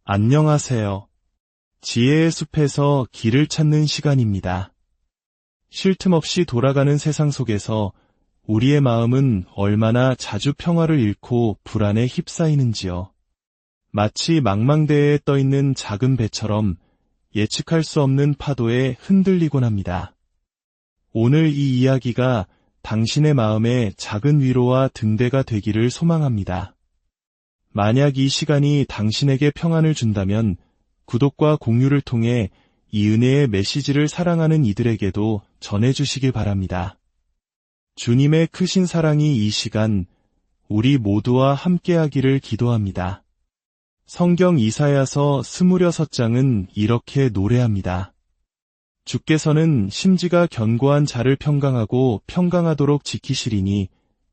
안녕하세요. 지혜의 숲에서 길을 찾는 시간입니다. 쉴 틈 없이 돌아가는 세상 속에서 우리의 마음은 얼마나 자주 평화를 잃고 불안에 휩싸이는지요. 마치 망망대해에 떠있는 작은 배처럼 예측할 수 없는 파도에 흔들리곤 합니다. 오늘 이 이야기가 당신의 마음에 작은 위로와 등대가 되기를 소망합니다. 만약 이 시간이 당신에게 평안을 준다면 구독과 공유를 통해 이 은혜의 메시지를 사랑하는 이들에게도 전해주시길 바랍니다. 주님의 크신 사랑이 이 시간 우리 모두와 함께하기를 기도합니다. 성경 이사야서 26장은 이렇게 노래합니다. 주께서는 심지가 견고한 자를 평강하고 평강하도록 지키시리니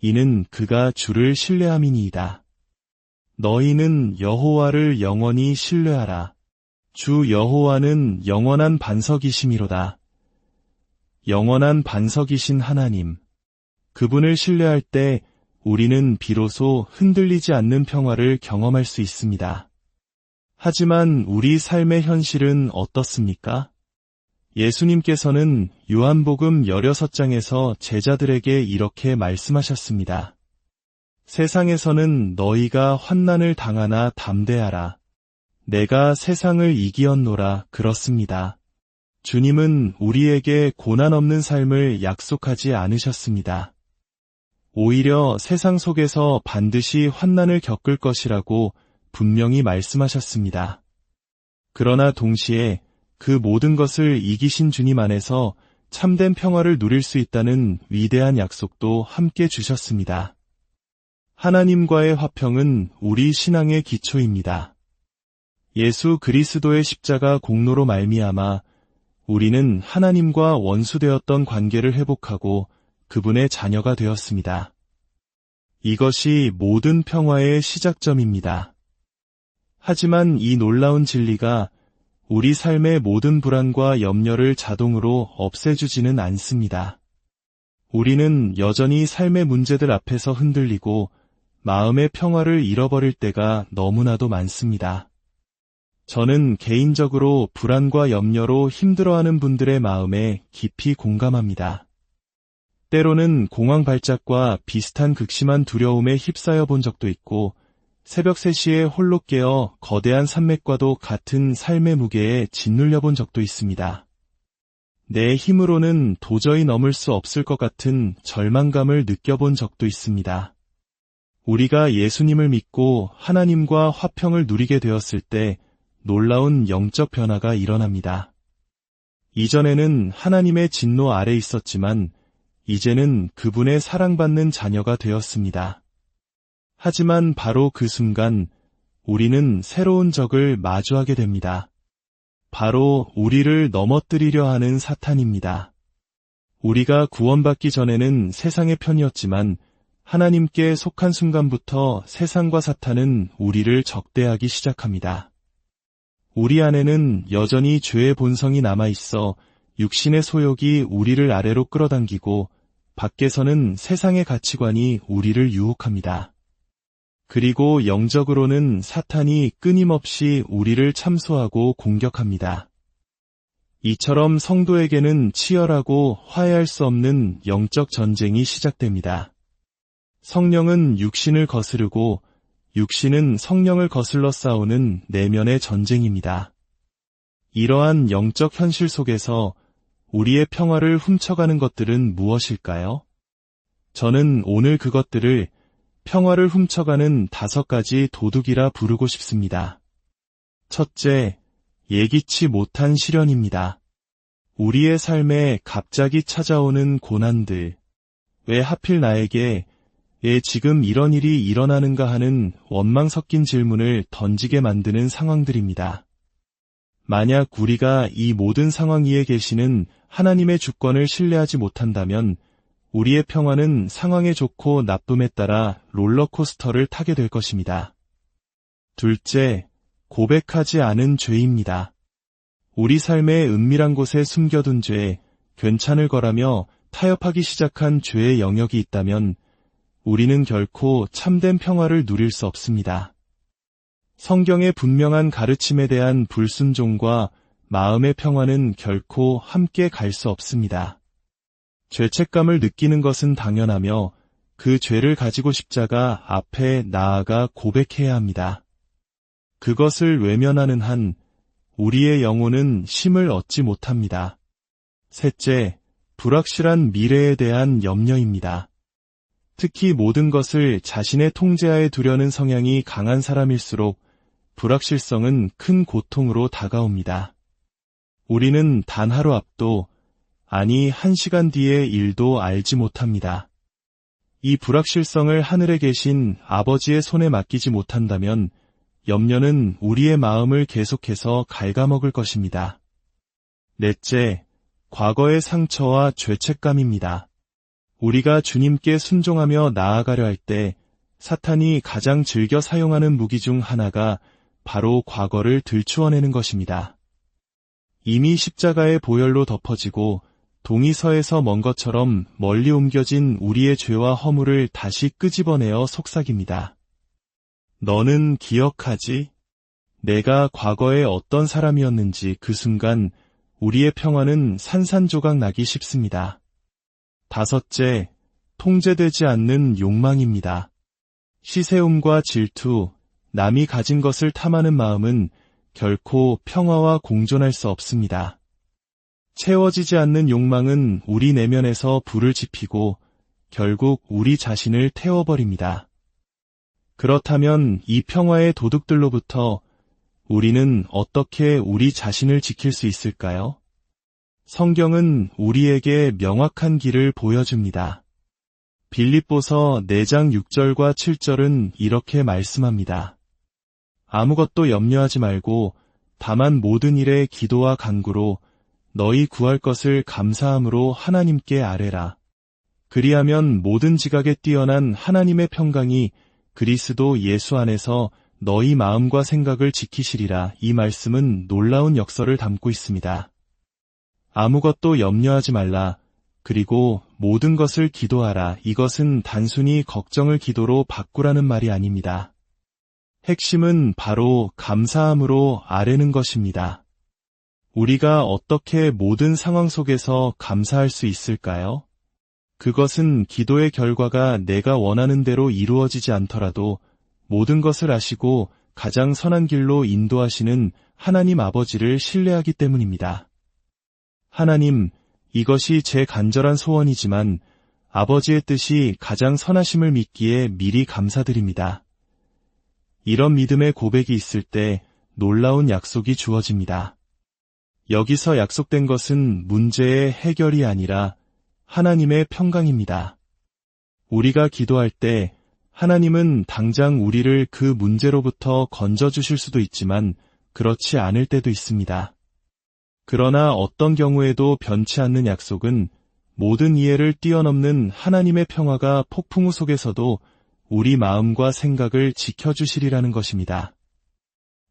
이는 그가 주를 신뢰함이니이다. 너희는 여호와를 영원히 신뢰하라. 주 여호와는 영원한 반석이심이로다. 영원한 반석이신 하나님. 그분을 신뢰할 때 우리는 비로소 흔들리지 않는 평화를 경험할 수 있습니다. 하지만 우리 삶의 현실은 어떻습니까? 예수님께서는 요한복음 16장에서 제자들에게 이렇게 말씀하셨습니다. 세상에서는 너희가 환난을 당하나 담대하라. 내가 세상을 이기었노라 그렇습니다. 주님은 우리에게 고난 없는 삶을 약속하지 않으셨습니다. 오히려 세상 속에서 반드시 환난을 겪을 것이라고 분명히 말씀하셨습니다. 그러나 동시에 그 모든 것을 이기신 주님 안에서 참된 평화를 누릴 수 있다는 위대한 약속도 함께 주셨습니다. 하나님과의 화평은 우리 신앙의 기초입니다. 예수 그리스도의 십자가 공로로 말미암아 우리는 하나님과 원수되었던 관계를 회복하고 그분의 자녀가 되었습니다. 이것이 모든 평화의 시작점입니다. 하지만 이 놀라운 진리가 우리 삶의 모든 불안과 염려를 자동으로 없애주지는 않습니다. 우리는 여전히 삶의 문제들 앞에서 흔들리고 마음의 평화를 잃어버릴 때가 너무나도 많습니다. 저는 개인적으로 불안과 염려로 힘들어하는 분들의 마음에 깊이 공감합니다. 때로는 공황 발작과 비슷한 극심한 두려움에 휩싸여 본 적도 있고 새벽 3시에 홀로 깨어 거대한 산맥과도 같은 삶의 무게에 짓눌려 본 적도 있습니다. 내 힘으로는 도저히 넘을 수 없을 것 같은 절망감을 느껴본 적도 있습니다. 우리가 예수님을 믿고 하나님과 화평을 누리게 되었을 때 놀라운 영적 변화가 일어납니다. 이전에는 하나님의 진노 아래 있었지만 이제는 그분의 사랑받는 자녀가 되었습니다. 하지만 바로 그 순간 우리는 새로운 적을 마주하게 됩니다. 바로 우리를 넘어뜨리려 하는 사탄입니다. 우리가 구원받기 전에는 세상의 편이었지만 하나님께 속한 순간부터 세상과 사탄은 우리를 적대하기 시작합니다. 우리 안에는 여전히 죄의 본성이 남아있어 육신의 소욕이 우리를 아래로 끌어당기고 밖에서는 세상의 가치관이 우리를 유혹합니다. 그리고 영적으로는 사탄이 끊임없이 우리를 참소하고 공격합니다. 이처럼 성도에게는 치열하고 화해할 수 없는 영적 전쟁이 시작됩니다. 성령은 육신을 거스르고 육신은 성령을 거슬러 싸우는 내면의 전쟁입니다. 이러한 영적 현실 속에서 우리의 평화를 훔쳐가는 것들은 무엇일까요? 저는 오늘 그것들을 평화를 훔쳐가는 5가지 도둑이라 부르고 싶습니다. 첫째, 예기치 못한 시련입니다. 우리의 삶에 갑자기 찾아오는 고난들, 왜 하필 나에게 왜 지금 이런 일이 일어나는가 하는 원망 섞인 질문을 던지게 만드는 상황들입니다. 만약 우리가 이 모든 상황 위에 계시는 하나님의 주권을 신뢰하지 못한다면 우리의 평화는 상황의 좋고 나쁨에 따라 롤러코스터를 타게 될 것입니다. 둘째, 고백하지 않은 죄입니다. 우리 삶의 은밀한 곳에 숨겨둔 죄, 괜찮을 거라며 타협하기 시작한 죄의 영역이 있다면 우리는 결코 참된 평화를 누릴 수 없습니다. 성경의 분명한 가르침에 대한 불순종과 마음의 평화는 결코 함께 갈 수 없습니다. 죄책감을 느끼는 것은 당연하며 그 죄를 가지고 십자가 앞에 나아가 고백해야 합니다. 그것을 외면하는 한 우리의 영혼은 쉼을 얻지 못합니다. 셋째, 불확실한 미래에 대한 염려입니다. 특히 모든 것을 자신의 통제하에 두려는 성향이 강한 사람일수록 불확실성은 큰 고통으로 다가옵니다. 우리는 단 하루 앞도, 아니 1시간 뒤의 일도 알지 못합니다. 이 불확실성을 하늘에 계신 아버지의 손에 맡기지 못한다면 염려는 우리의 마음을 계속해서 갉아먹을 것입니다. 넷째, 과거의 상처와 죄책감입니다. 우리가 주님께 순종하며 나아가려 할 때 사탄이 가장 즐겨 사용하는 무기 중 하나가 바로 과거를 들추어내는 것입니다. 이미 십자가의 보혈로 덮어지고 동이서에서 먼 것처럼 멀리 옮겨진 우리의 죄와 허물을 다시 끄집어내어 속삭입니다. 너는 기억하지? 내가 과거에 어떤 사람이었는지. 그 순간 우리의 평화는 산산조각 나기 쉽습니다. 다섯째, 통제되지 않는 욕망입니다. 시세움과 질투, 남이 가진 것을 탐하는 마음은 결코 평화와 공존할 수 없습니다. 채워지지 않는 욕망은 우리 내면에서 불을 지피고 결국 우리 자신을 태워버립니다. 그렇다면 이 평화의 도둑들로부터 우리는 어떻게 우리 자신을 지킬 수 있을까요? 성경은 우리에게 명확한 길을 보여줍니다. 빌립보서 4장 6절과 7절은 이렇게 말씀합니다. 아무것도 염려하지 말고 다만 모든 일에 기도와 간구로 너희 구할 것을 감사함으로 하나님께 아뢰라. 그리하면 모든 지각에 뛰어난 하나님의 평강이 그리스도 예수 안에서 너희 마음과 생각을 지키시리라. 이 말씀은 놀라운 역설을 담고 있습니다. 아무것도 염려하지 말라. 그리고 모든 것을 기도하라. 이것은 단순히 걱정을 기도로 바꾸라는 말이 아닙니다. 핵심은 바로 감사함으로 아뢰는 것입니다. 우리가 어떻게 모든 상황 속에서 감사할 수 있을까요? 그것은 기도의 결과가 내가 원하는 대로 이루어지지 않더라도 모든 것을 아시고 가장 선한 길로 인도하시는 하나님 아버지를 신뢰하기 때문입니다. 하나님, 이것이 제 간절한 소원이지만 아버지의 뜻이 가장 선하심을 믿기에 미리 감사드립니다. 이런 믿음의 고백이 있을 때 놀라운 약속이 주어집니다. 여기서 약속된 것은 문제의 해결이 아니라 하나님의 평강입니다. 우리가 기도할 때 하나님은 당장 우리를 그 문제로부터 건져주실 수도 있지만 그렇지 않을 때도 있습니다. 그러나 어떤 경우에도 변치 않는 약속은 모든 이해를 뛰어넘는 하나님의 평화가 폭풍우 속에서도 우리 마음과 생각을 지켜주시리라는 것입니다.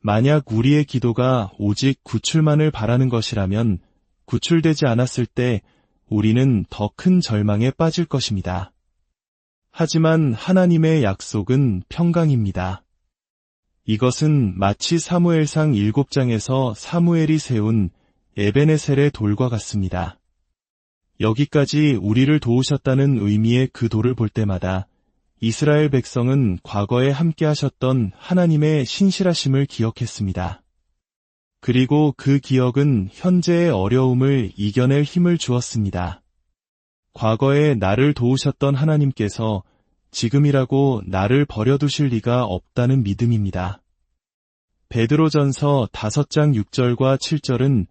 만약 우리의 기도가 오직 구출만을 바라는 것이라면 구출되지 않았을 때 우리는 더 큰 절망에 빠질 것입니다. 하지만 하나님의 약속은 평강입니다. 이것은 마치 사무엘상 7장에서 사무엘이 세운 에베네셀의 돌과 같습니다. 여기까지 우리를 도우셨다는 의미의 그 돌을 볼 때마다 이스라엘 백성은 과거에 함께 하셨던 하나님의 신실하심을 기억했습니다. 그리고 그 기억은 현재의 어려움을 이겨낼 힘을 주었습니다. 과거에 나를 도우셨던 하나님께서 지금이라고 나를 버려두실 리가 없다는 믿음입니다. 베드로전서 5장 6절과 7절은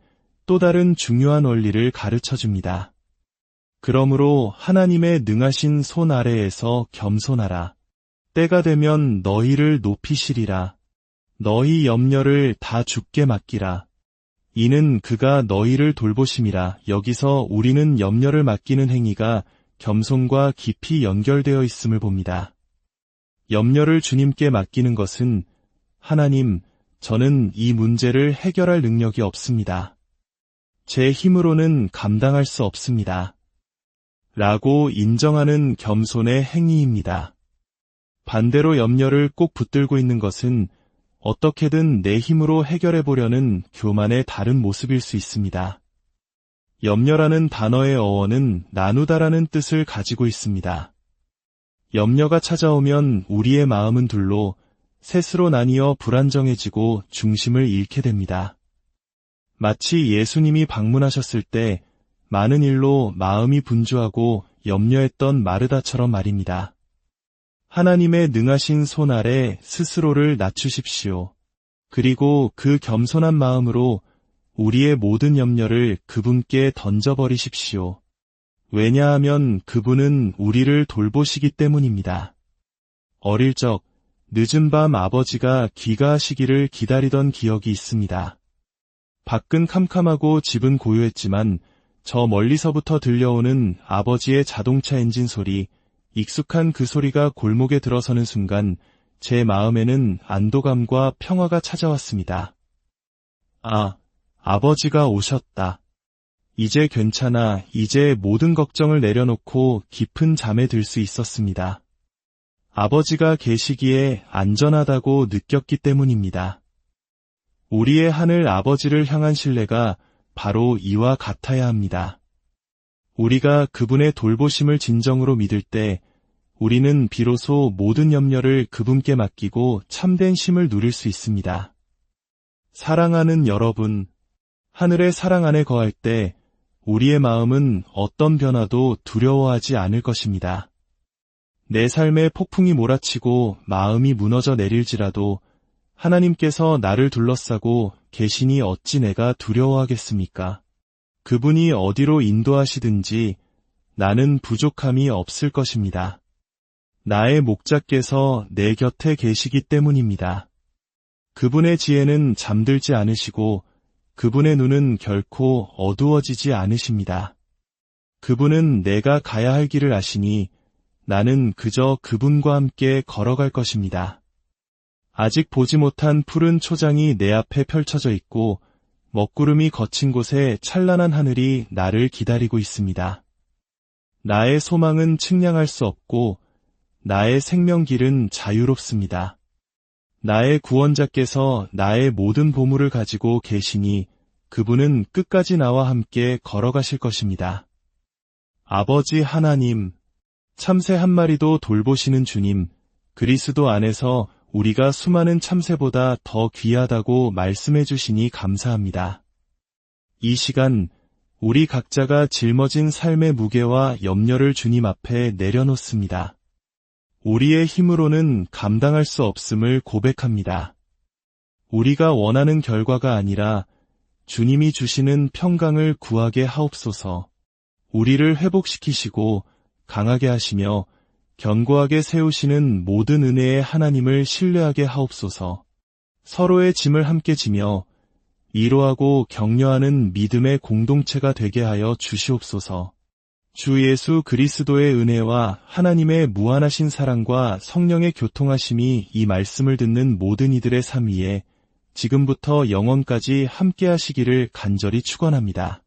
또 다른 중요한 원리를 가르쳐줍니다. 그러므로 하나님의 능하신 손 아래에서 겸손하라. 때가 되면 너희를 높이시리라. 너희 염려를 다 주께 맡기라. 이는 그가 너희를 돌보심이라. 여기서 우리는 염려를 맡기는 행위가 겸손과 깊이 연결되어 있음을 봅니다. 염려를 주님께 맡기는 것은 하나님, 저는 이 문제를 해결할 능력이 없습니다. 제 힘으로는 감당할 수 없습니다. 라고 인정하는 겸손의 행위입니다. 반대로 염려를 꼭 붙들고 있는 것은 어떻게든 내 힘으로 해결해 보려는 교만의 다른 모습일 수 있습니다. 염려라는 단어의 어원은 나누다라는 뜻을 가지고 있습니다. 염려가 찾아오면 우리의 마음은 둘로 셋으로 나뉘어 불안정해지고 중심을 잃게 됩니다. 마치 예수님이 방문하셨을 때 많은 일로 마음이 분주하고 염려했던 마르다처럼 말입니다. 하나님의 능하신 손 아래 스스로를 낮추십시오. 그리고 그 겸손한 마음으로 우리의 모든 염려를 그분께 던져버리십시오. 왜냐하면 그분은 우리를 돌보시기 때문입니다. 어릴 적 늦은 밤 아버지가 귀가하시기를 기다리던 기억이 있습니다. 밖은 캄캄하고 집은 고요했지만 저 멀리서부터 들려오는 아버지의 자동차 엔진 소리, 익숙한 그 소리가 골목에 들어서는 순간 제 마음에는 안도감과 평화가 찾아왔습니다. 아, 아버지가 오셨다. 이제 괜찮아. 이제 모든 걱정을 내려놓고 깊은 잠에 들 수 있었습니다. 아버지가 계시기에 안전하다고 느꼈기 때문입니다. 우리의 하늘 아버지를 향한 신뢰가 바로 이와 같아야 합니다. 우리가 그분의 돌보심을 진정으로 믿을 때 우리는 비로소 모든 염려를 그분께 맡기고 참된 쉼을 누릴 수 있습니다. 사랑하는 여러분, 하늘의 사랑 안에 거할 때 우리의 마음은 어떤 변화도 두려워하지 않을 것입니다. 내 삶에 폭풍이 몰아치고 마음이 무너져 내릴지라도 하나님께서 나를 둘러싸고 계시니 어찌 내가 두려워하겠습니까? 그분이 어디로 인도하시든지 나는 부족함이 없을 것입니다. 나의 목자께서 내 곁에 계시기 때문입니다. 그분의 지혜는 잠들지 않으시고 그분의 눈은 결코 어두워지지 않으십니다. 그분은 내가 가야 할 길을 아시니 나는 그저 그분과 함께 걸어갈 것입니다. 아직 보지 못한 푸른 초장이 내 앞에 펼쳐져 있고 먹구름이 거친 곳에 찬란한 하늘이 나를 기다리고 있습니다. 나의 소망은 측량할 수 없고 나의 생명길은 자유롭습니다. 나의 구원자께서 나의 모든 보물을 가지고 계시니 그분은 끝까지 나와 함께 걸어가실 것입니다. 아버지 하나님, 참새 한 마리도 돌보시는 주님, 그리스도 안에서 우리가 수많은 참새보다 더 귀하다고 말씀해 주시니 감사합니다. 이 시간 우리 각자가 짊어진 삶의 무게와 염려를 주님 앞에 내려놓습니다. 우리의 힘으로는 감당할 수 없음을 고백합니다. 우리가 원하는 결과가 아니라 주님이 주시는 평강을 구하게 하옵소서. 우리를 회복시키시고 강하게 하시며 견고하게 세우시는 모든 은혜의 하나님을 신뢰하게 하옵소서. 서로의 짐을 함께 지며 위로하고 격려하는 믿음의 공동체가 되게 하여 주시옵소서. 주 예수 그리스도의 은혜와 하나님의 무한하신 사랑과 성령의 교통하심이 이 말씀을 듣는 모든 이들의 삶 위에 지금부터 영원까지 함께 하시기를 간절히 축원합니다.